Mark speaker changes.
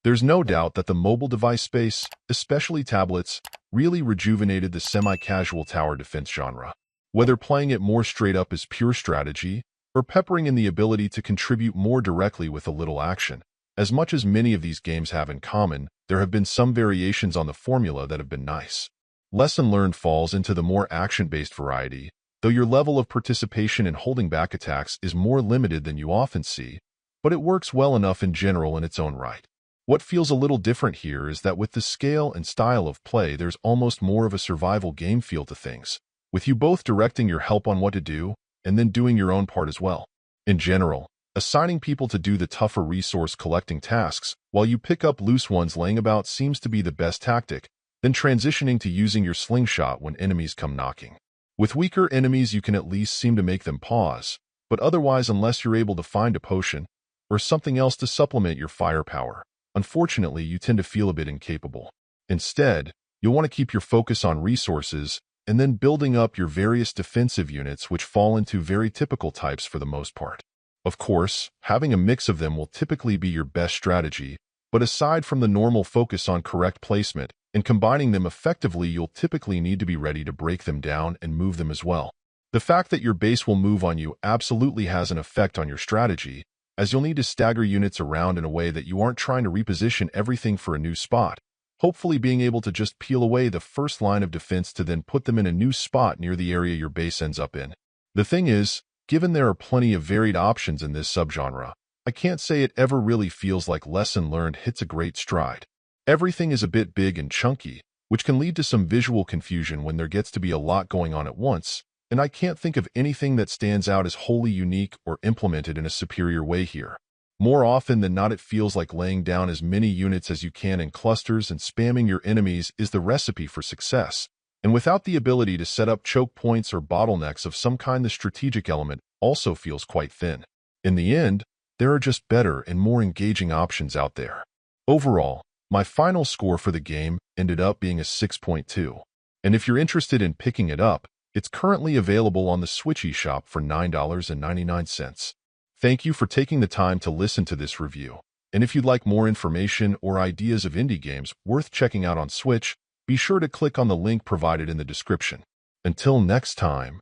Speaker 1: There's no doubt that the mobile device space, especially tablets, really rejuvenated the semi-casual tower defense genre. Whether playing it more straight up as pure strategy, or peppering in the ability to contribute more directly with a little action. As much as many of these games have in common, there have been some variations on the formula that have been nice. Lesson Learned falls into the more action-based variety, though your level of participation in holding back attacks is more limited than you often see, but it works well enough in general in its own right. What feels a little different here is that with the scale and style of play, there's almost more of a survival game feel to things, with you both directing your help on what to do, and then doing your own part as well. In general, assigning people to do the tougher resource-collecting tasks while you pick up loose ones laying about seems to be the best tactic, then transitioning to using your slingshot when enemies come knocking. With weaker enemies, you can at least seem to make them pause, but otherwise, unless you're able to find a potion or something else to supplement your firepower, unfortunately, you tend to feel a bit incapable. Instead, you'll want to keep your focus on resources and then building up your various defensive units, which fall into very typical types for the most part. Of course, having a mix of them will typically be your best strategy, but aside from the normal focus on correct placement and combining them effectively, you'll typically need to be ready to break them down and move them as well. The fact that your base will move on you absolutely has an effect on your strategy, as you'll need to stagger units around in a way that you aren't trying to reposition everything for a new spot, hopefully being able to just peel away the first line of defense to then put them in a new spot near the area your base ends up in. The thing is, given there are plenty of varied options in this subgenre, I can't say it ever really feels like Lesson Learned hits a great stride. Everything is a bit big and chunky, which can lead to some visual confusion when there gets to be a lot going on at once, and I can't think of anything that stands out as wholly unique or implemented in a superior way here. More often than not, it feels like laying down as many units as you can in clusters and spamming your enemies is the recipe for success, and without the ability to set up choke points or bottlenecks of some kind, the strategic element also feels quite thin. In the end, there are just better and more engaging options out there. Overall, my final score for the game ended up being a 6.2, and if you're interested in picking it up, it's currently available on the Switch eShop for $9.99. Thank you for taking the time to listen to this review, and if you'd like more information or ideas of indie games worth checking out on Switch, be sure to click on the link provided in the description. Until next time.